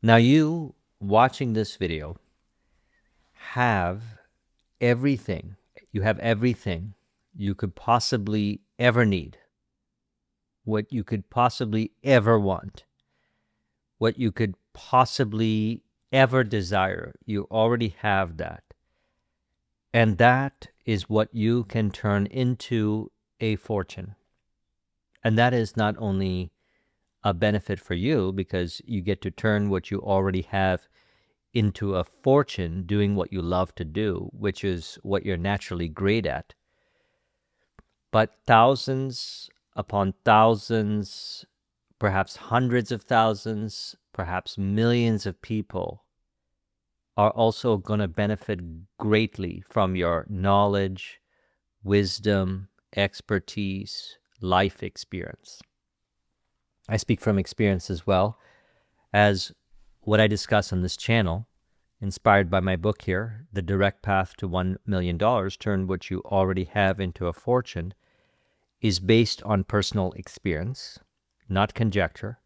Now you watching this video have everything. You have everything you could possibly ever need, what you could possibly ever want, what you could possibly ever desire. You already have that. And that is what you can turn into a fortune. And that is not only a benefit for you because you get to turn what you already have into a fortune doing what you love to do, which is what you're naturally great at. But thousands upon thousands, perhaps hundreds of thousands, perhaps millions of people are also going to benefit greatly from your knowledge, wisdom, expertise, life experience. I speak from experience as well, as what I discuss on this channel, inspired by my book here, The Direct Path to $1 Million, Turn What You Already Have into a Fortune, is based on personal experience, not conjecture,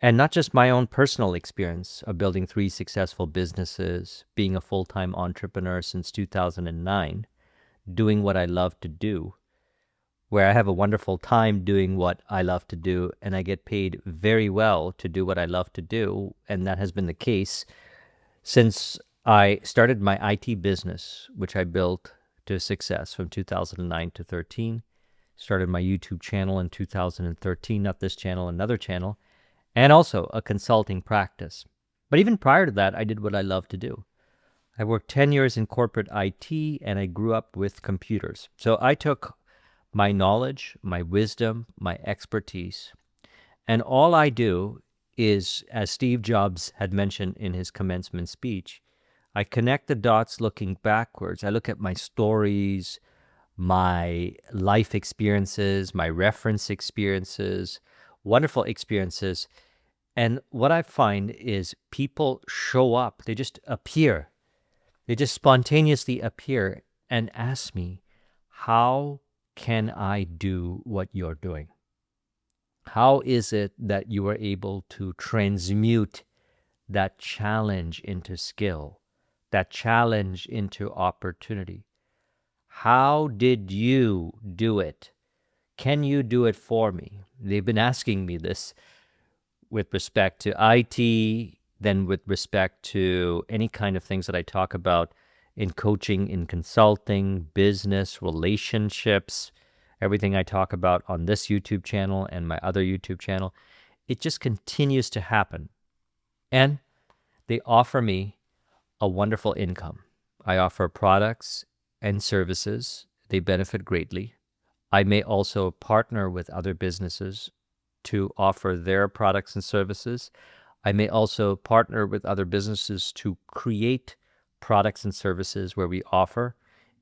and not just my own personal experience of building 3 successful businesses, being a full-time entrepreneur since 2009, doing what I love to do, where I have a wonderful time doing what I love to do, and I get paid very well to do what I love to do, and that has been the case since I started my IT business, which I built to success from 2009 to 13, started my YouTube channel in 2013, not this channel, another channel, and also a consulting practice. But even prior to that, I did what I love to do. I worked 10 years in corporate IT, and I grew up with computers. So I took my knowledge, my wisdom, my expertise, and all I do is, as Steve Jobs had mentioned in his commencement speech, I connect the dots looking backwards. I look at my stories, my life experiences, my reference experiences, wonderful experiences. And what I find is people show up, they just appear. They just spontaneously appear and ask me, how can I do what you're doing? How is it that you are able to transmute that challenge into skill, that challenge into opportunity? How did you do it? Can you do it for me? They've been asking me this with respect to IT, then with respect to any kind of things that I talk about in coaching, in consulting, business, relationships, everything I talk about on this YouTube channel and my other YouTube channel. It just continues to happen. And they offer me a wonderful income. I offer products and services. They benefit greatly. I may also partner with other businesses to offer their products and services. I may also partner with other businesses to create products and services where we offer,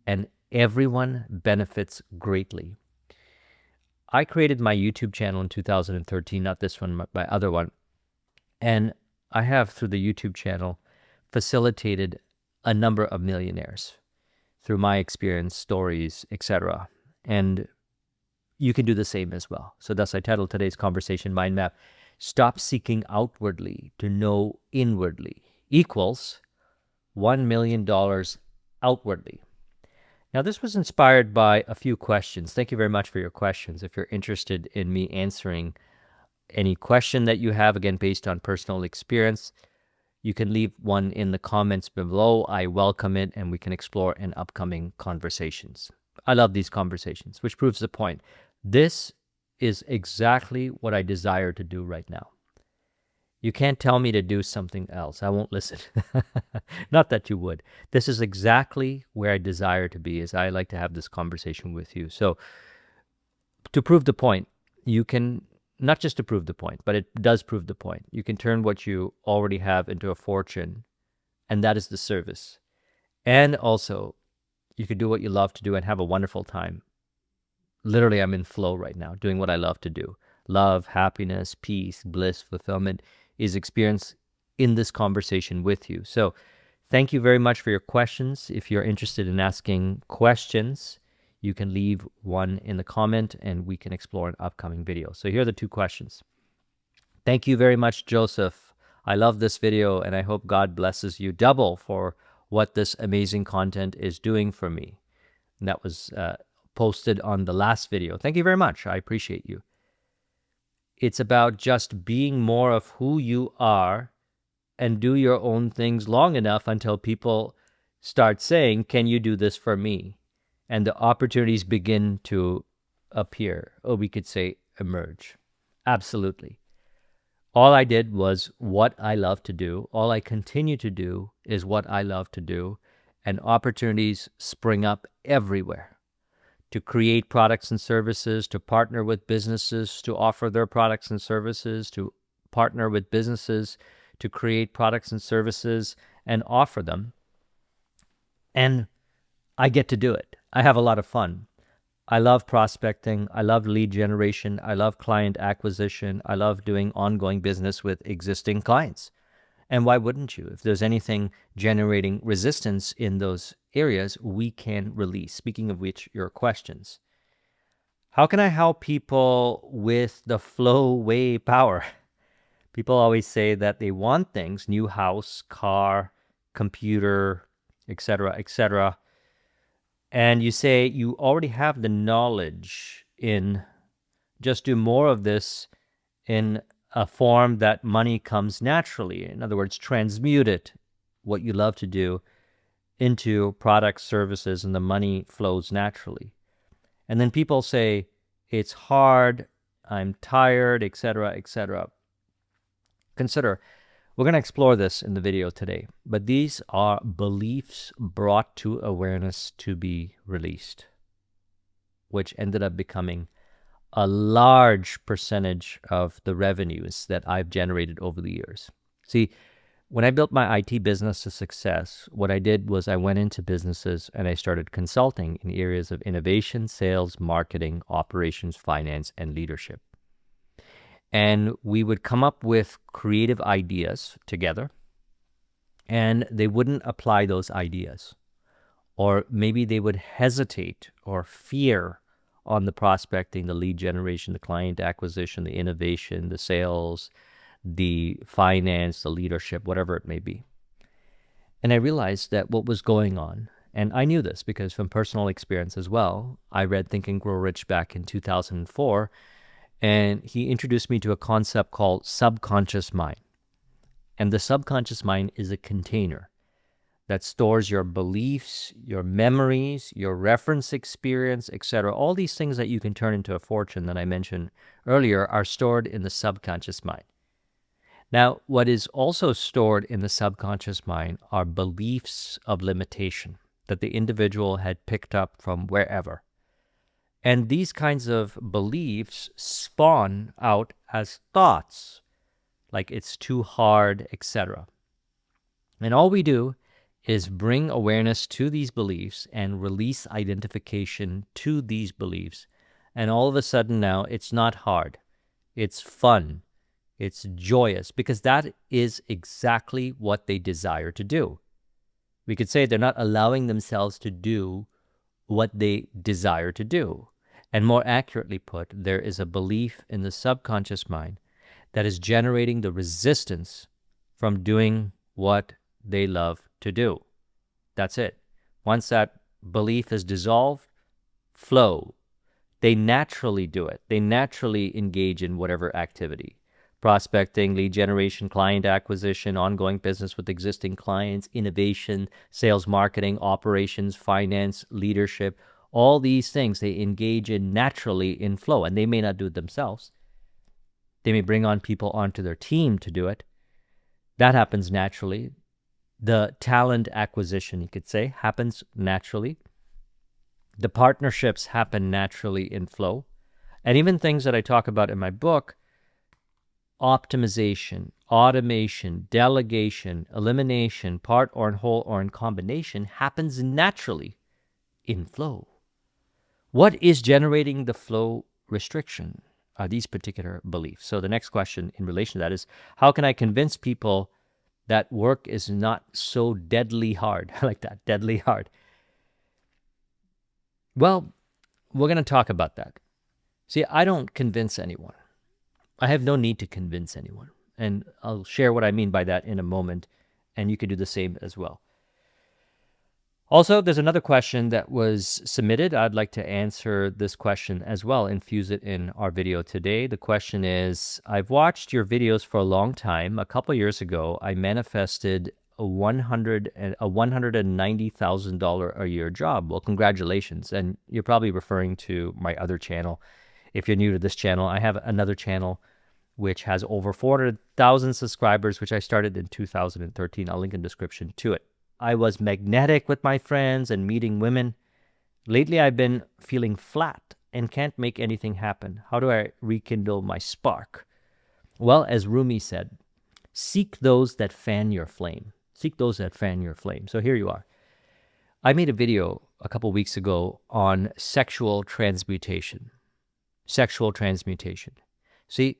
and everyone benefits greatly. I created my YouTube channel in 2013, not this one, my other one, and I have, through the YouTube channel, facilitated a number of millionaires through my experience, stories, etc. And you can do the same as well. So thus I titled today's conversation, Mind Map, Stop Seeking Outwardly to Know Inwardly, equals $1 million outwardly. Now, this was inspired by a few questions. Thank you very much for your questions. If you're interested in me answering any question that you have, again, based on personal experience, you can leave one in the comments below. I welcome it, and we can explore in upcoming conversations. I love these conversations, which proves the point. This is exactly what I desire to do right now. You can't tell me to do something else. I won't listen. Not that you would. This is exactly where I desire to be, as I like to have this conversation with you. So to prove the point, you can, not just to prove the point, but it does prove the point. You can turn what you already have into a fortune, and that is the service. And also, you can do what you love to do and have a wonderful time. Literally, I'm in flow right now, doing what I love to do. Love, happiness, peace, bliss, fulfillment is experienced in this conversation with you. So thank you very much for your questions. If you're interested in asking questions, you can leave one in the comment and we can explore an upcoming video. So here are the 2 questions. Thank you very much, Joseph. I love this video, and I hope God blesses you double for what this amazing content is doing for me. And that was posted on the last video. Thank you very much. I appreciate you. It's about just being more of who you are and do your own things long enough until people start saying, can you do this for me? And the opportunities begin to appear, or we could say emerge. Absolutely. All I did was what I love to do. All I continue to do is what I love to do. And opportunities spring up everywhere to create products and services, to partner with businesses, to offer their products and services, to partner with businesses, to create products and services and offer them. And I get to do it. I have a lot of fun. I love prospecting. I love lead generation. I love client acquisition. I love doing ongoing business with existing clients. And why wouldn't you? If there's anything generating resistance in those areas, we can release. Speaking of which, your questions. How can I help people with the flow way power? People always say that they want things, new house, car, computer, etc., etc. And you say you already have the knowledge in just do more of this in a form that money comes naturally. In other words, transmute it, what you love to do, into products, services, and the money flows naturally. And then people say, it's hard, I'm tired, etc., etc. Consider, we're going to explore this in the video today, but these are beliefs brought to awareness to be released, which ended up becoming a large percentage of the revenues that I've generated over the years. See, when I built my IT business to success, what I did was I went into businesses and I started consulting in areas of innovation, sales, marketing, operations, finance, and leadership. And we would come up with creative ideas together, and they wouldn't apply those ideas. Or maybe they would hesitate or fear on the prospecting, the lead generation, the client acquisition, the innovation, the sales, the finance, the leadership, whatever it may be. And I realized that what was going on, and I knew this because from personal experience as well, I read Think and Grow Rich back in 2004, and he introduced me to a concept called subconscious mind. And the subconscious mind is a container that stores your beliefs, your memories, your reference experience, etc. All these things that you can turn into a fortune that I mentioned earlier are stored in the subconscious mind. Now, what is also stored in the subconscious mind are beliefs of limitation that the individual had picked up from wherever. And these kinds of beliefs spawn out as thoughts, like it's too hard, etc. And all we do is bring awareness to these beliefs and release identification to these beliefs. And all of a sudden now, it's not hard. It's fun. It's joyous, because that is exactly what they desire to do. We could say they're not allowing themselves to do what they desire to do. And more accurately put, there is a belief in the subconscious mind that is generating the resistance from doing what they love to do. That's it. Once that belief is dissolved, flow. They naturally do it. They naturally engage in whatever activity. Prospecting, lead generation, client acquisition, ongoing business with existing clients, innovation, sales, marketing, operations, finance, leadership, all these things they engage in naturally in flow, and they may not do it themselves. They may bring on people onto their team to do it. That happens naturally. The talent acquisition, you could say, happens naturally. The partnerships happen naturally in flow. And even things that I talk about in my book, optimization, automation, delegation, elimination, part or in whole or in combination, happens naturally in flow. What is generating the flow restriction are these particular beliefs. So the next question in relation to that is, how can I convince people that work is not so deadly hard? I like that, deadly hard. Well, we're going to talk about that. See, I don't convince anyone. I have no need to convince anyone. And I'll share what I mean by that in a moment, and you can do the same as well. Also, there's another question that was submitted. I'd like to answer this question as well, infuse it in our video today. The question is, I've watched your videos for a long time. A couple years ago, I manifested a $190,000 a year job. Well, congratulations. And you're probably referring to my other channel. If you're new to this channel, I have another channel which has over 400,000 subscribers, which I started in 2013. I'll link in the description to it. I was magnetic with my friends and meeting women. Lately, I've been feeling flat and can't make anything happen. How do I rekindle my spark? Well, as Rumi said, seek those that fan your flame. Seek those that fan your flame. So here you are. I made a video a couple weeks ago on sexual transmutation. Sexual transmutation. See,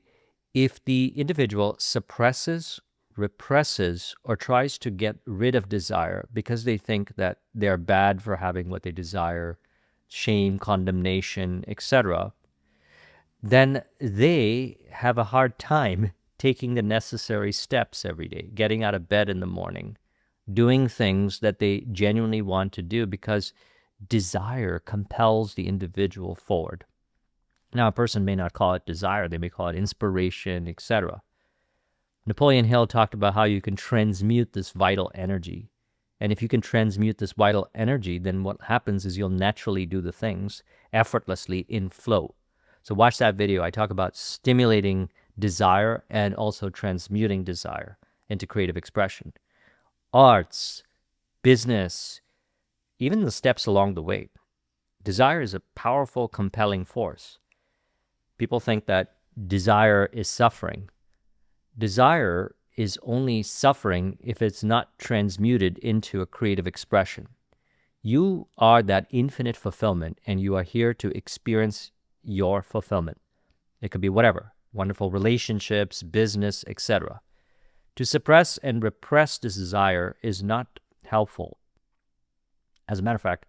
if the individual suppresses, represses, or tries to get rid of desire because they think that they're bad for having what they desire, shame, condemnation, etc., then they have a hard time taking the necessary steps every day, getting out of bed in the morning, doing things that they genuinely want to do because desire compels the individual forward. Now, a person may not call it desire, they may call it inspiration, etc. Napoleon Hill talked about how you can transmute this vital energy. And if you can transmute this vital energy, then what happens is you'll naturally do the things effortlessly in flow. So watch that video. I talk about stimulating desire and also transmuting desire into creative expression. Arts, business, even the steps along the way. Desire is a powerful, compelling force. People think that desire is suffering. Desire is only suffering if it's not transmuted into a creative expression. You are that infinite fulfillment, and you are here to experience your fulfillment. It could be whatever, wonderful relationships, business, etc. To suppress and repress this desire is not helpful. As a matter of fact,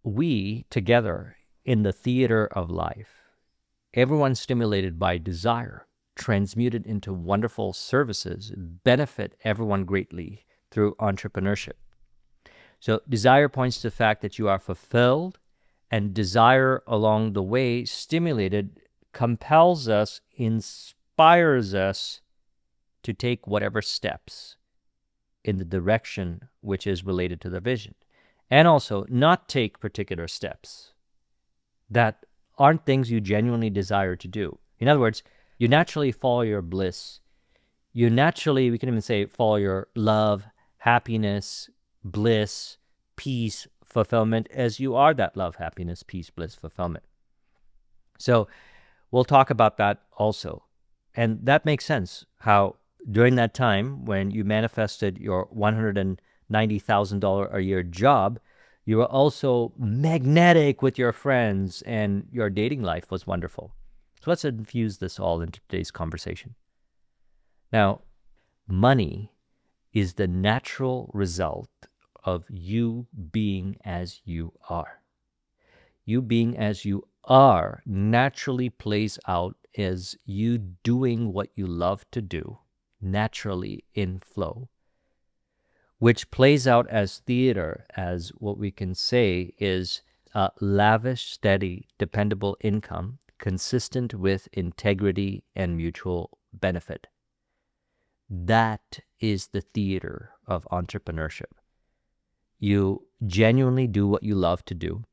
we together in the theater of life, everyone stimulated by desire, transmuted into wonderful services, benefit everyone greatly through entrepreneurship. So desire points to the fact that you are fulfilled, and desire along the way, stimulated, compels us, inspires us to take whatever steps in the direction which is related to the vision, and also not take particular steps that aren't things you genuinely desire to do. In other words, you naturally follow your bliss. You naturally, we can even say, follow your love, happiness, bliss, peace, fulfillment, as you are that love, happiness, peace, bliss, fulfillment. So we'll talk about that also. And that makes sense, how during that time when you manifested your $190,000 a year job, you were also magnetic with your friends and your dating life was wonderful. So let's infuse this all into today's conversation. Now, money is the natural result of you being as you are. You being as you are naturally plays out as you doing what you love to do, naturally in flow, which plays out as theater, as what we can say is a lavish, steady, dependable income consistent with integrity and mutual benefit. That is the theater of entrepreneurship. You genuinely do what you love to do.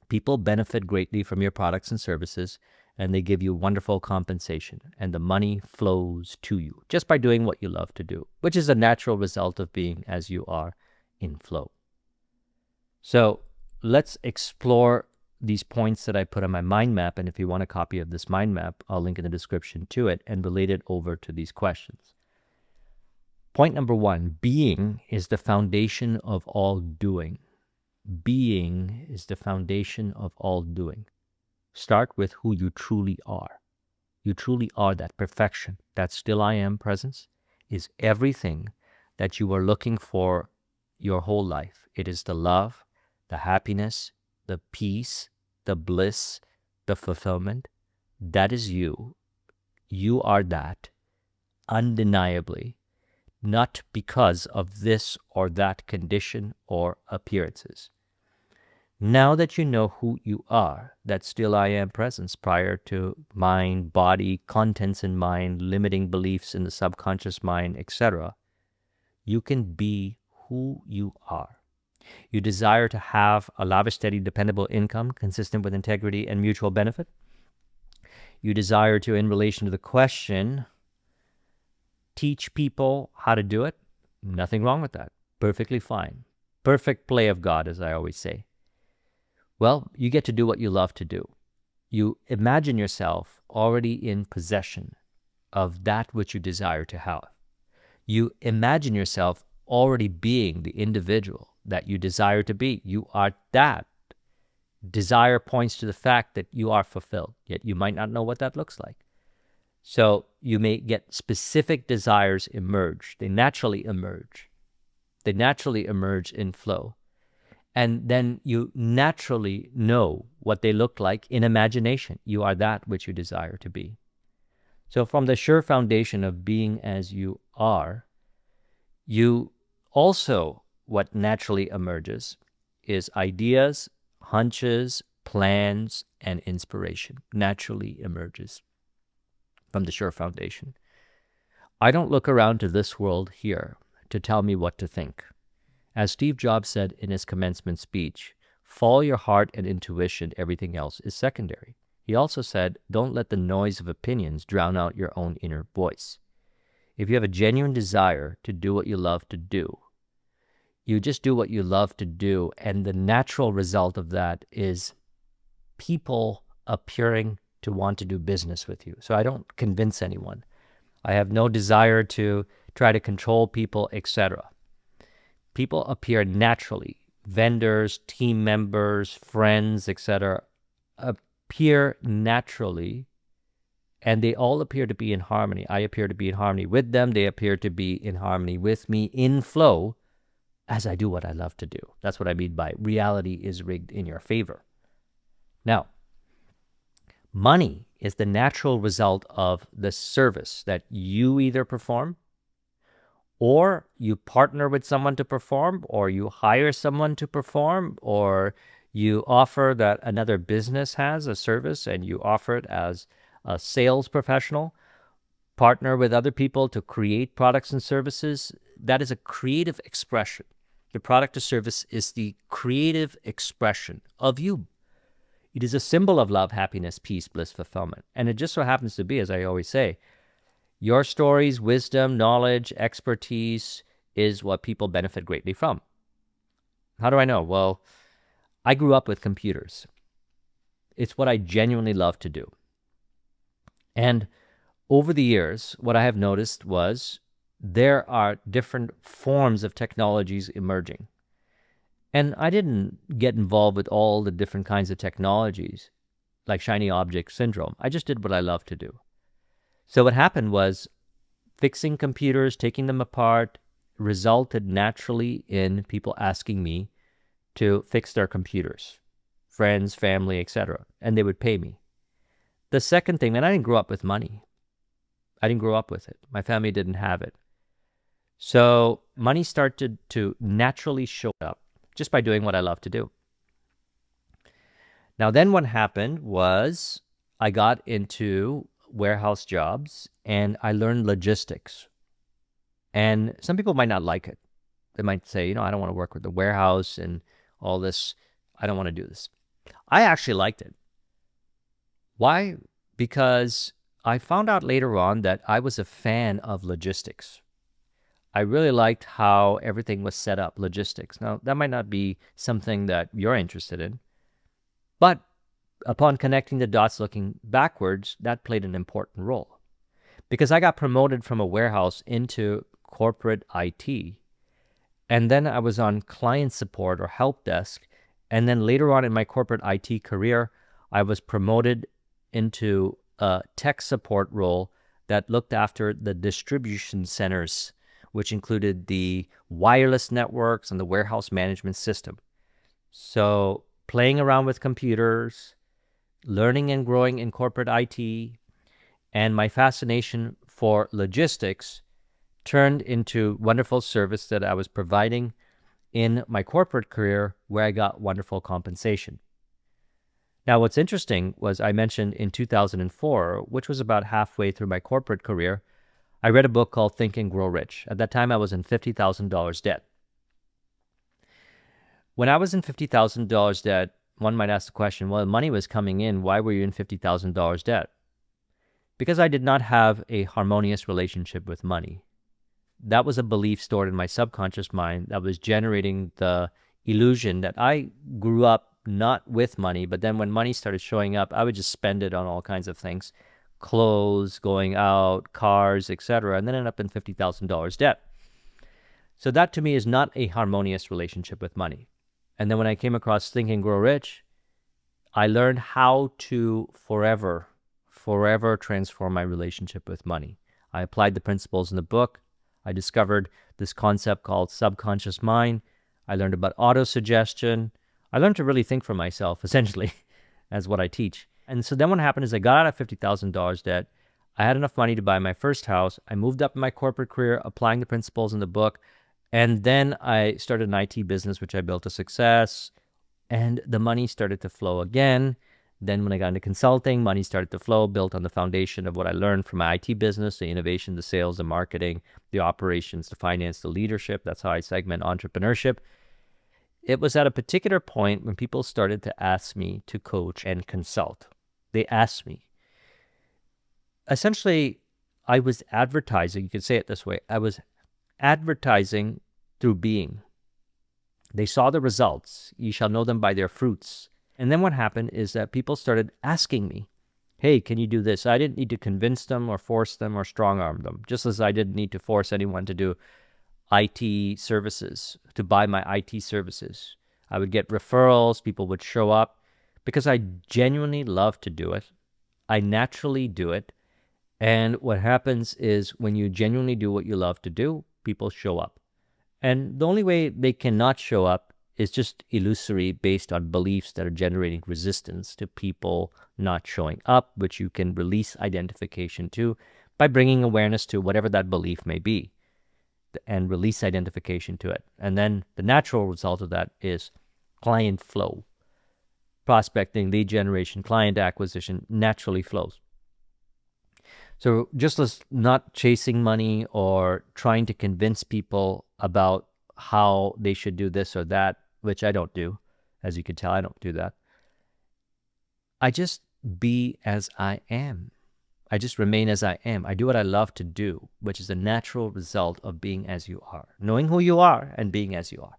People benefit greatly from your products and services, and they give you wonderful compensation, and the money flows to you just by doing what you love to do, which is a natural result of being as you are in flow. So let's explore these points that I put on my mind map, and if you want a copy of this mind map, I'll link in the description to it and relate it over to these questions. Point number one, being is the foundation of all doing. Being is the foundation of all doing. Start with who you truly are. You truly are that perfection, that still I am presence is everything that you are looking for your whole life. It is the love, the happiness, the peace, the bliss, the fulfillment. That is you You are that, undeniably, not because of this or that condition or appearances. Now that you know who you are, that still I am presence prior to mind, body, contents in mind, limiting beliefs in the subconscious mind, etc., you can be who you are. You desire to have a lavish, steady, dependable income consistent with integrity and mutual benefit. You desire to, in relation to the question, teach people how to do it. Nothing wrong with that. Perfectly fine. Perfect play of God, as I always say. Well, you get to do what you love to do. You imagine yourself already in possession of that which you desire to have. You imagine yourself already being the individual that you desire to be. You are that. Desire points to the fact that you are fulfilled, yet you might not know what that looks like. So you may get specific desires emerge. They naturally emerge. They naturally emerge in flow. And then you naturally know what they look like in imagination. You are that which you desire to be. So from the sure foundation of being as you are, you also, what naturally emerges is ideas, hunches, plans, and inspiration naturally emerges from the sure foundation. I don't look around to this world here to tell me what to think. As Steve Jobs said in his commencement speech, follow your heart and intuition, everything else is secondary. He also said, don't let the noise of opinions drown out your own inner voice. If you have a genuine desire to do what you love to do, you just do what you love to do, and the natural result of that is people appearing to want to do business with you. So I don't convince anyone. I have no desire to try to control people, etc. People appear naturally. Vendors, team members, friends, etc. appear naturally, and they all appear to be in harmony. I appear to be in harmony with them. They appear to be in harmony with me in flow as I do what I love to do. That's what I mean by reality is rigged in your favor. Now, money is the natural result of the service that you either perform, or you partner with someone to perform, or you hire someone to perform, or you offer that another business has a service and you offer it as a sales professional, partner with other people to create products and services. That is a creative expression. The product or service is the creative expression of you. It is a symbol of love, happiness, peace, bliss, fulfillment. And it just so happens to be, as I always say, your stories, wisdom, knowledge, expertise is what people benefit greatly from. How do I know? Well, I grew up with computers. It's what I genuinely love to do. And over the years, what I have noticed was there are different forms of technologies emerging. And I didn't get involved with all the different kinds of technologies, like shiny object syndrome. I just did what I love to do. So what happened was fixing computers, taking them apart, resulted naturally in people asking me to fix their computers, friends, family, etc., and they would pay me. The second thing, and I didn't grow up with money. I didn't grow up with it. My family didn't have it. So money started to naturally show up just by doing what I love to do. Now then what happened was I got into warehouse jobs and I learned logistics. And some people might not like it. They might say, I don't want to work with the warehouse and all this. I don't want to do this. I actually liked it. Why? Because I found out later on that I was a fan of logistics. I really liked how everything was set up, logistics. Now, that might not be something that you're interested in, but upon connecting the dots looking backwards, that played an important role. Because I got promoted from a warehouse into corporate IT, and then I was on client support or help desk, and then later on in my corporate IT career, I was promoted into a tech support role that looked after the distribution centers, which included the wireless networks and the warehouse management system. So playing around with computers, learning and growing in corporate IT, And my fascination for logistics turned into wonderful service that I was providing in my corporate career, where I got wonderful compensation. Now, what's interesting was I mentioned in 2004, which was about halfway through my corporate career, I read a book called Think and Grow Rich. At that time, I was in $50,000 debt. When I was in $50,000 debt, one might ask the question, well, money was coming in. Why were you in $50,000 debt? Because I did not have a harmonious relationship with money. That was a belief stored in my subconscious mind that was generating the illusion that I grew up not with money, but then when money started showing up, I would just spend it on all kinds of things, clothes, going out, cars, etc., and then end up in $50,000 debt. So that to me is not a harmonious relationship with money. And then when I came across Think and Grow Rich, I learned how to forever transform my relationship with money. I applied the principles in the book. I discovered this concept called subconscious mind. I learned about auto-suggestion. I learned to really think for myself, essentially, as what I teach. And so then what happened is I got out of $50,000 debt. I had enough money to buy my first house. I moved up in my corporate career, applying the principles in the book. And then I started an IT business, which I built to success. And the money started to flow again. Then when I got into consulting, money started to flow, built on the foundation of what I learned from my IT business, the innovation, the sales, the marketing, the operations, the finance, the leadership. That's how I segment entrepreneurship. It was at a particular point when people started to ask me to coach and consult. They asked me. Essentially, I was advertising. You could say it this way. I was advertising through being. They saw the results. You shall know them by their fruits. And then what happened is that people started asking me, hey, can you do this? I didn't need to convince them or force them or strong arm them, just as I didn't need to force anyone to do IT services, to buy my IT services. I would get referrals, people would show up because I genuinely love to do it. I naturally do it. And what happens is when you genuinely do what you love to do, people show up. And the only way they cannot show up is just illusory, based on beliefs that are generating resistance to people not showing up, which you can release identification to by bringing awareness to whatever that belief may be and release identification to it. And then the natural result of that is client flow. Prospecting, lead generation, client acquisition naturally flows. So just as not chasing money or trying to convince people about how they should do this or that, which I don't do. As you can tell, I don't do that. I just be as I am. I just remain as I am. I do what I love to do, which is a natural result of being as you are, knowing who you are and being as you are.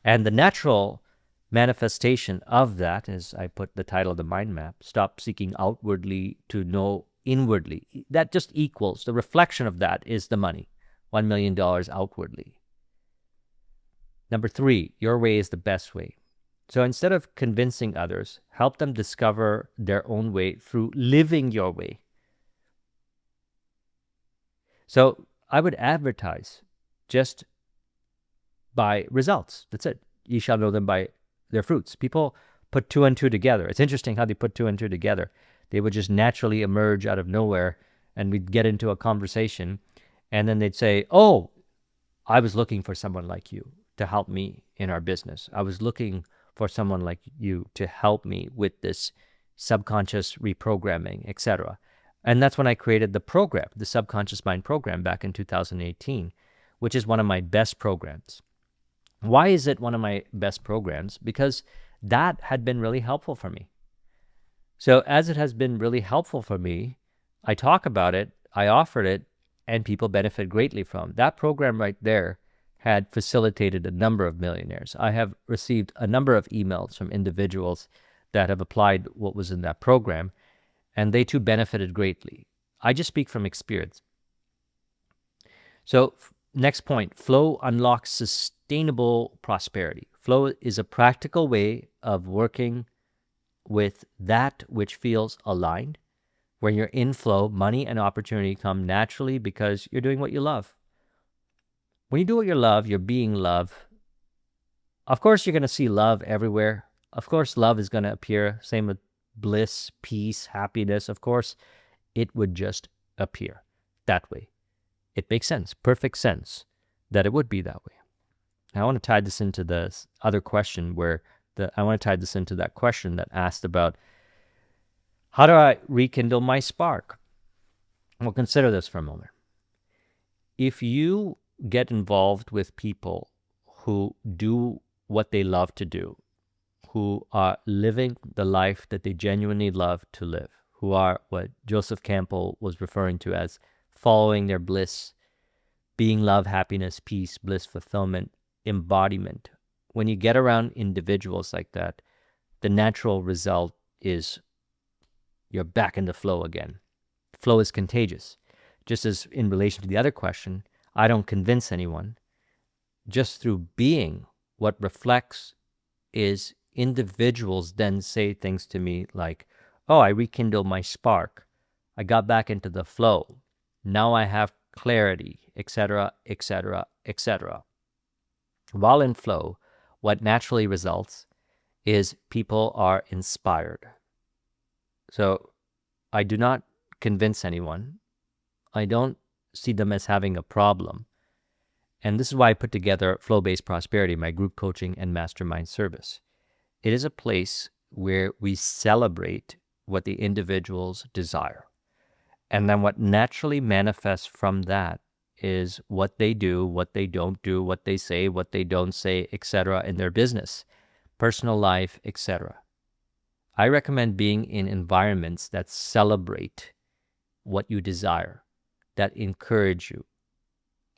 And the natural manifestation of that, as I put the title of the mind map, stop seeking outwardly to know inwardly. That just equals, the reflection of that is the money, $1 million outwardly. Number 3, your way is the best way. So instead of convincing others, help them discover their own way through living your way. So I would advertise just by results. That's it. You shall know them by their fruits. People put 2 and 2 together. It's interesting how they put 2 and 2 together. They would just naturally emerge out of nowhere, and we'd get into a conversation, and then they'd say, oh, I was looking for someone like you to help me in our business. I was looking for someone like you to help me with this subconscious reprogramming, etc. And that's when I created the program, the Subconscious Mind program, back in 2018, which is one of my best programs. Why is it one of my best programs? Because that had been really helpful for me. So as it has been really helpful for me, I talk about it, I offered it, and people benefit greatly from. That program right there had facilitated a number of millionaires. I have received a number of emails from individuals that have applied what was in that program, and they too benefited greatly. I just speak from experience. So next point, flow unlocks sustainable prosperity. Flow is a practical way of working with that which feels aligned. When you're in flow, money and opportunity come naturally because you're doing what you love. When you do what you love, you're being love. Of course, you're going to see love everywhere. Of course, love is going to appear. Same with bliss, peace, happiness. Of course, it would just appear that way. It makes sense, perfect sense, that it would be that way. I want to tie this into the other question I want to tie this into that question that asked about, how do I rekindle my spark? Well, consider this for a moment. If you get involved with people who do what they love to do, who are living the life that they genuinely love to live, who are what Joseph Campbell was referring to as following their bliss, being love, happiness, peace, bliss, fulfillment, embodiment. When you get around individuals like that, the natural result is you're back in the flow again. Flow is contagious. Just as in relation to the other question, I don't convince anyone. Just through being, what reflects is individuals then say things to me like, oh, I rekindled my spark. I got back into the flow. Now I have clarity, etc., etc., etc. While in flow, what naturally results is people are inspired. So I do not convince anyone. I don't see them as having a problem. And this is why I put together Flow-Based Prosperity, my group coaching and mastermind service. It is a place where we celebrate what the individuals desire. And then what naturally manifests from that is what they do, what they don't do, what they say, what they don't say, etc. in their business, personal life, etc. I recommend being in environments that celebrate what you desire, that encourage you.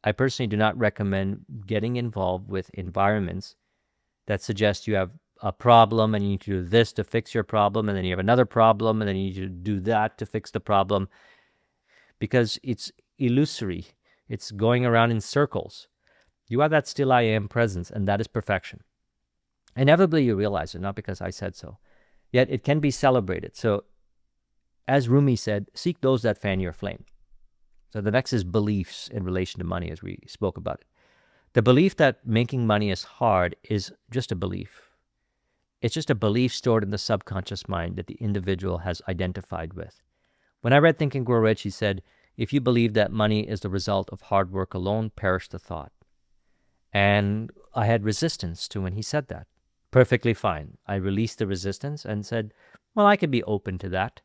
I personally do not recommend getting involved with environments that suggest you have a problem and you need to do this to fix your problem, and then you have another problem and then you need to do that to fix the problem, because it's illusory. It's going around in circles. You have that still I am presence, and that is perfection. Inevitably, you realize it, not because I said so. Yet it can be celebrated. So, as Rumi said, seek those that fan your flame. So the next is beliefs in relation to money, as we spoke about it. The belief that making money is hard is just a belief. It's just a belief stored in the subconscious mind that the individual has identified with. When I read Think and Grow Rich, he said, if you believe that money is the result of hard work alone, perish the thought. And I had resistance to when he said that. Perfectly fine. I released the resistance and said, well, I could be open to that.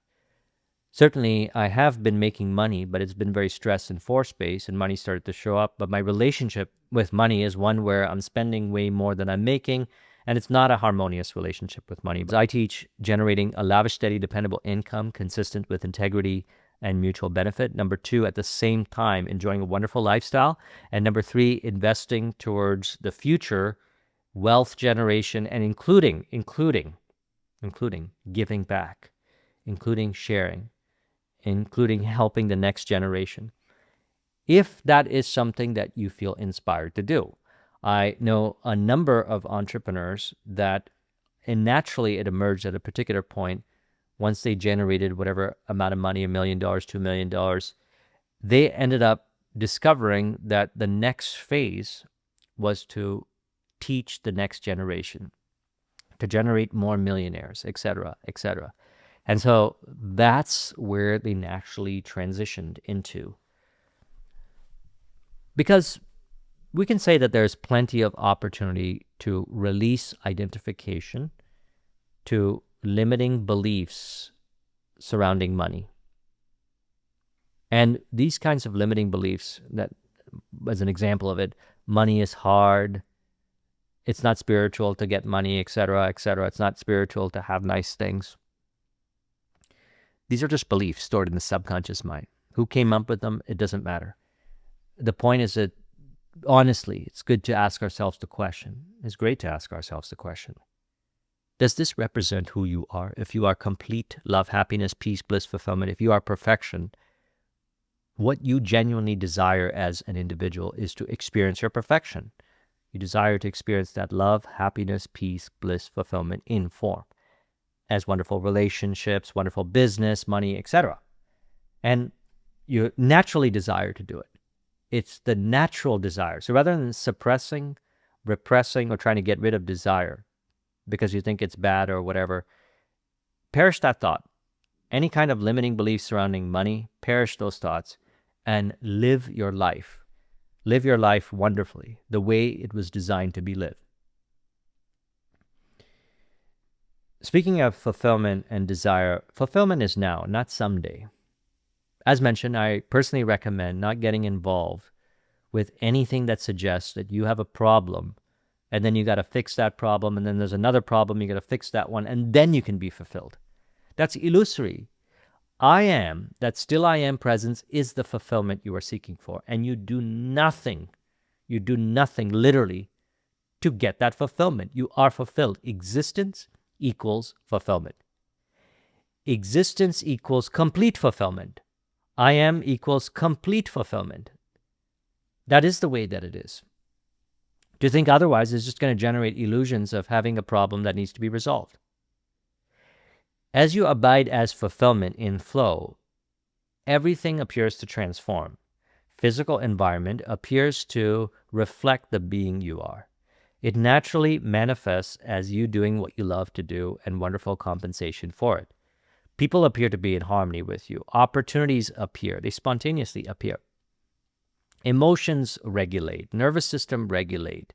Certainly, I have been making money, but it's been very stress and force-based, and money started to show up. But my relationship with money is one where I'm spending way more than I'm making, and it's not a harmonious relationship with money. I teach generating a lavish, steady, dependable income consistent with integrity and mutual benefit. Number 2, at the same time, enjoying a wonderful lifestyle. And number 3, investing towards the future, wealth generation, and including giving back, including sharing, including helping the next generation. If that is something that you feel inspired to do. I know a number of entrepreneurs that, and naturally it emerged at a particular point, once they generated whatever amount of money, $1 million, $2 million, they ended up discovering that the next phase was to teach the next generation, to generate more millionaires, etc., etc. And so that's where they naturally transitioned into. Because we can say that there's plenty of opportunity to release identification to limiting beliefs surrounding money. And these kinds of limiting beliefs, that, as an example of it, money is hard, it's not spiritual to get money, etc., etc. It's not spiritual to have nice things. These are just beliefs stored in the subconscious mind. Who came up with them? It doesn't matter. The point is that, honestly, it's good to ask ourselves the question. It's great to ask ourselves the question. Does this represent who you are? If you are complete love, happiness, peace, bliss, fulfillment, if you are perfection, what you genuinely desire as an individual is to experience your perfection. You desire to experience that love, happiness, peace, bliss, fulfillment in form, as wonderful relationships, wonderful business, money, etc. And you naturally desire to do it. It's the natural desire. So rather than suppressing, repressing, or trying to get rid of desire because you think it's bad or whatever, perish that thought. any kind of limiting beliefs surrounding money, perish those thoughts, and live your life. Live your life wonderfully, the way it was designed to be lived. Speaking of fulfillment and desire, fulfillment is now, not someday. As mentioned, I personally recommend not getting involved with anything that suggests that you have a problem and then you got to fix that problem, and then there's another problem, you got to fix that one, and then you can be fulfilled. That's illusory. I am, that still I am presence is the fulfillment you are seeking for, and you do nothing literally to get that fulfillment. You are fulfilled. Existence equals fulfillment. Existence equals complete fulfillment. I am equals complete fulfillment. That is the way that it is. To think otherwise is just going to generate illusions of having a problem that needs to be resolved. As you abide as fulfillment in flow, everything appears to transform. Physical environment appears to reflect the being you are. It naturally manifests as you doing what you love to do and wonderful compensation for it. People appear to be in harmony with you. Opportunities appear. They spontaneously appear. Emotions regulate. Nervous system regulate.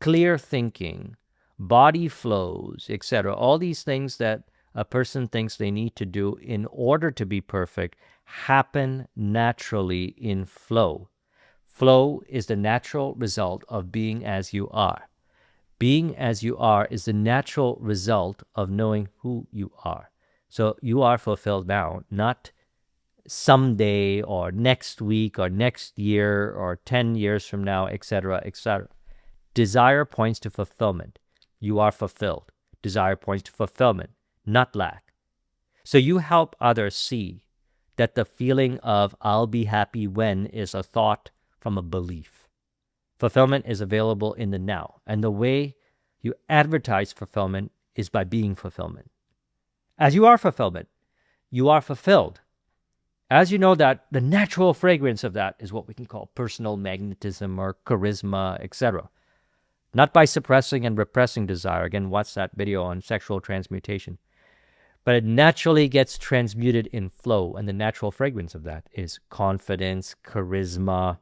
Clear thinking. Body flows, etc. All these things that a person thinks they need to do in order to be perfect happen naturally in flow. Flow is the natural result of being as you are. Being as you are is the natural result of knowing who you are. So you are fulfilled now, not someday or next week or next year or 10 years from now, etc., etc. Desire points to fulfillment. You are fulfilled. Desire points to fulfillment, not lack. So you help others see that the feeling of I'll be happy when is a thought from a belief. Fulfillment is available in the now, and the way you advertise fulfillment is by being fulfillment. As you are fulfillment, you are fulfilled. As you know that, the natural fragrance of that is what we can call personal magnetism or charisma, etc. Not by suppressing and repressing desire. Again, watch that video on sexual transmutation. But it naturally gets transmuted in flow, and the natural fragrance of that is confidence, charisma,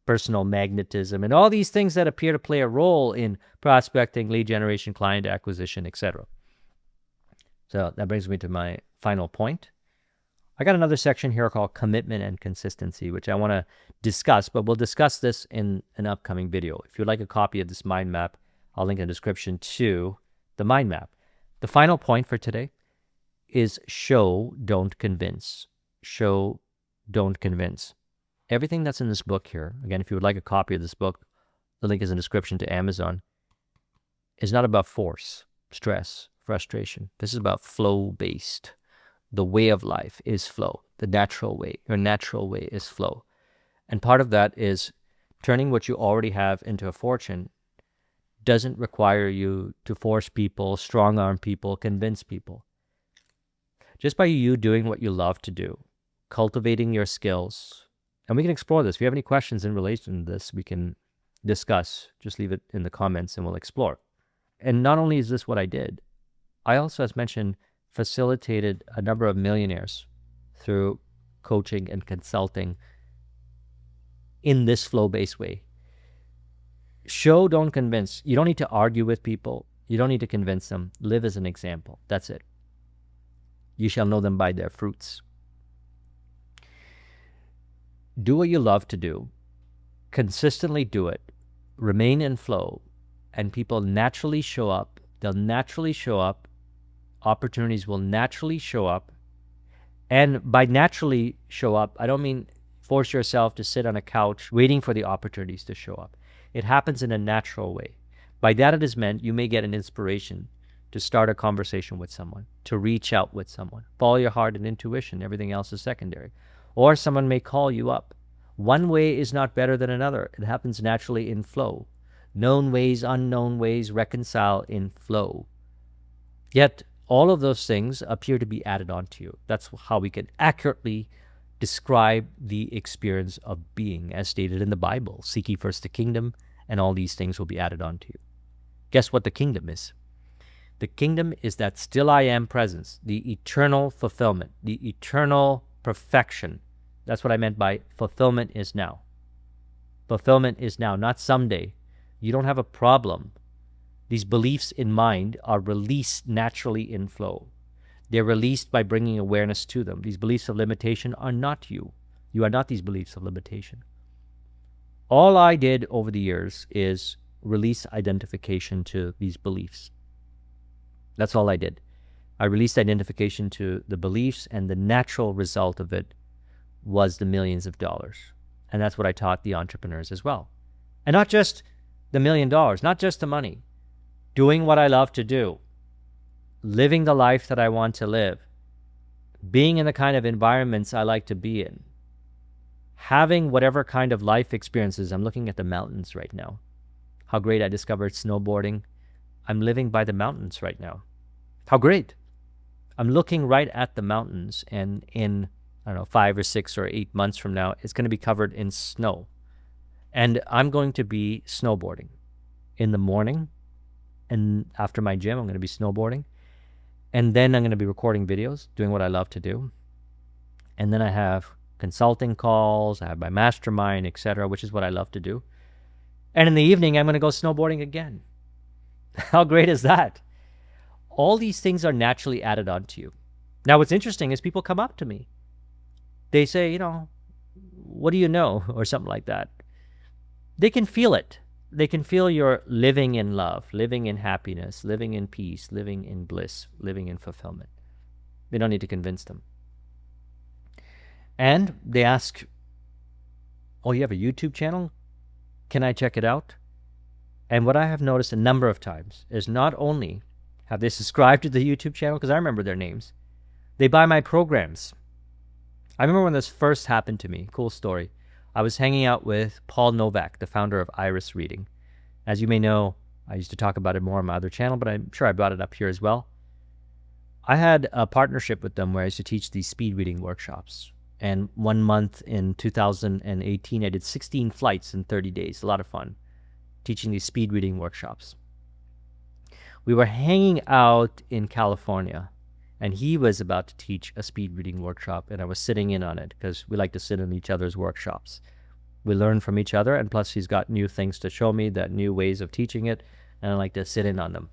personal magnetism, and all these things that appear to play a role in prospecting, lead generation, client acquisition, etc. So that brings me to my final point. I got another section here called commitment and consistency, which I want to discuss, but we'll discuss this in an upcoming video. If you'd like a copy of this mind map, I'll link in the description to the mind map. The final point for today is show, don't convince. Show, don't convince. Everything that's in this book here, again, if you would like a copy of this book, the link is in the description to Amazon, is not about force, stress, frustration. This is about flow-based. The way of life is flow. The natural way, your natural way is flow. And part of that is turning what you already have into a fortune doesn't require you to force people, strong-arm people, convince people. Just by you doing what you love to do, cultivating your skills, and we can explore this. If you have any questions in relation to this, we can discuss. Just leave it in the comments and we'll explore. And not only is this what I did, I also, as mentioned, facilitated a number of millionaires through coaching and consulting in this flow-based way. Show, don't convince. You don't need to argue with people. You don't need to convince them. Live as an example. That's it. You shall know them by their fruits. Do what you love to do. Consistently do it. Remain in flow. And people naturally show up. They'll naturally show up. Opportunities will naturally show up. And by naturally show up, I don't mean force yourself to sit on a couch waiting for the opportunities to show up. It happens in a natural way. By that it is meant you may get an inspiration to start a conversation with someone, to reach out with someone. Follow your heart and intuition. Everything else is secondary. Or someone may call you up. One way is not better than another. It happens naturally in flow. Known ways, unknown ways reconcile in flow. Yet all of those things appear to be added onto you. That's how we can accurately describe the experience of being, as stated in the Bible. Seek ye first the kingdom, and all these things will be added onto you. Guess what the kingdom is? The kingdom is that still I am presence, the eternal fulfillment, the eternal perfection. That's what I meant by fulfillment is now. Fulfillment is now, not someday. You don't have a problem. These beliefs in mind are released naturally in flow. They're released by bringing awareness to them. These beliefs of limitation are not you. You are not these beliefs of limitation. All I did over the years is release identification to these beliefs. That's all I did. I released identification to the beliefs, and the natural result of it was the millions of dollars. And that's what I taught the entrepreneurs as well. And not just the $1 million, not just the money. Doing what I love to do. Living the life that I want to live. Being in the kind of environments I like to be in. Having whatever kind of life experiences. I'm looking at the mountains right now. How great I discovered snowboarding. I'm living by the mountains right now. How great. I'm looking right at the mountains, and in, 5 or 6 or 8 months from now, it's going to be covered in snow. And I'm going to be snowboarding in the morning, and after my gym, I'm going to be snowboarding. And then I'm going to be recording videos, doing what I love to do. And then I have consulting calls, I have my mastermind, etc., which is what I love to do. And in the evening, I'm going to go snowboarding again. How great is that? All these things are naturally added onto you. Now, what's interesting is people come up to me. They say, what do you know? Or something like that. They can feel it. They can feel you're living in love, living in happiness, living in peace, living in bliss, living in fulfillment. They don't need to convince them. And they ask, oh, you have a YouTube channel? Can I check it out? And what I have noticed a number of times is not only have they subscribed to the YouTube channel, because I remember their names, they buy my programs. I remember when this first happened to me, cool story. I was hanging out with Paul Novak, the founder of Iris Reading. As you may know, I used to talk about it more on my other channel, but I'm sure I brought it up here as well. I had a partnership with them where I used to teach these speed reading workshops. And 1 month in 2018, I did 16 flights in 30 days. A lot of fun teaching these speed reading workshops. We were hanging out in California, and he was about to teach a speed reading workshop, and I was sitting in on it because we like to sit in each other's workshops. We learn from each other, and plus he's got new things to show me, that new ways of teaching it, and I like to sit in on them.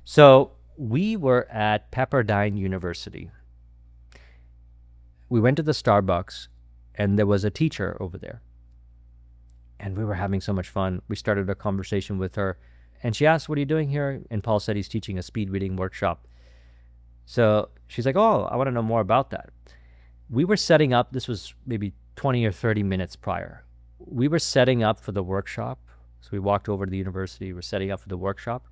So we were at Pepperdine University. We went to the Starbucks, and there was a teacher over there. And we were having so much fun. We started a conversation with her, and she asked, what are you doing here? And Paul said he's teaching a speed reading workshop. So she's like, oh, I want to know more about that. We were setting up, this was maybe 20 or 30 minutes prior. We were setting up for the workshop. So we walked over to the university, we're setting up for the workshop.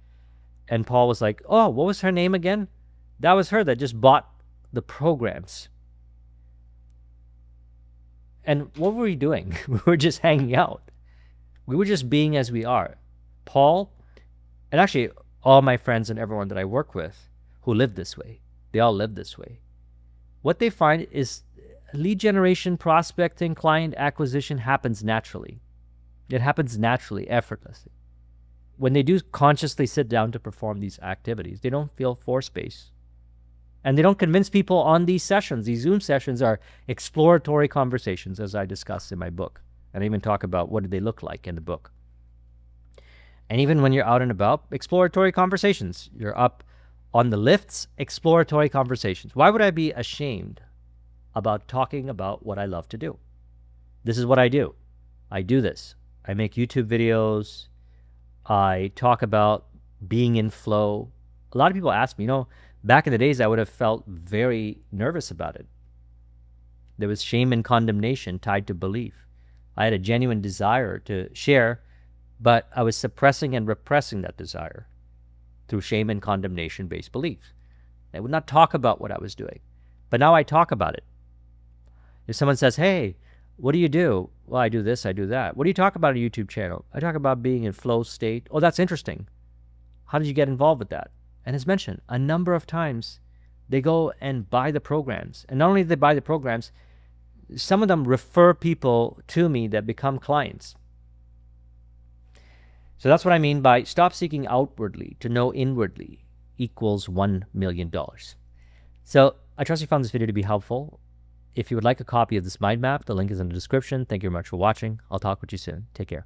And Paul was like, oh, what was her name again? That was her that just bought the programs. And what were we doing? We were just hanging out. We were just being as we are. Paul, and actually all my friends and everyone that I work with who live this way, they all live this way. What they find is lead generation, prospecting, client acquisition happens naturally. It happens naturally, effortlessly. When they do consciously sit down to perform these activities, they don't feel force-based. And they don't convince people on these sessions. These Zoom sessions are exploratory conversations, as I discuss in my book. And I even talk about what do they look like in the book. And even when you're out and about, exploratory conversations. You're up on the lifts, exploratory conversations. Why would I be ashamed about talking about what I love to do? This is what I do. I do this. I make YouTube videos. I talk about being in flow. A lot of people ask me, back in the days, I would have felt very nervous about it. There was shame and condemnation tied to belief. I had a genuine desire to share, but I was suppressing and repressing that desire through shame and condemnation-based beliefs. I would not talk about what I was doing, but now I talk about it. If someone says, hey, what do you do? Well, I do this, I do that. What do you talk about on a YouTube channel? I talk about being in flow state. Oh, that's interesting. How did you get involved with that? And as mentioned, a number of times they go and buy the programs. And not only do they buy the programs, some of them refer people to me that become clients. So that's what I mean by stop seeking outwardly to know inwardly. equals $1 million. So I trust you found this video to be helpful. If you would like a copy of this mind map, the link is in the description. Thank you very much for watching. I'll talk with you soon. Take care.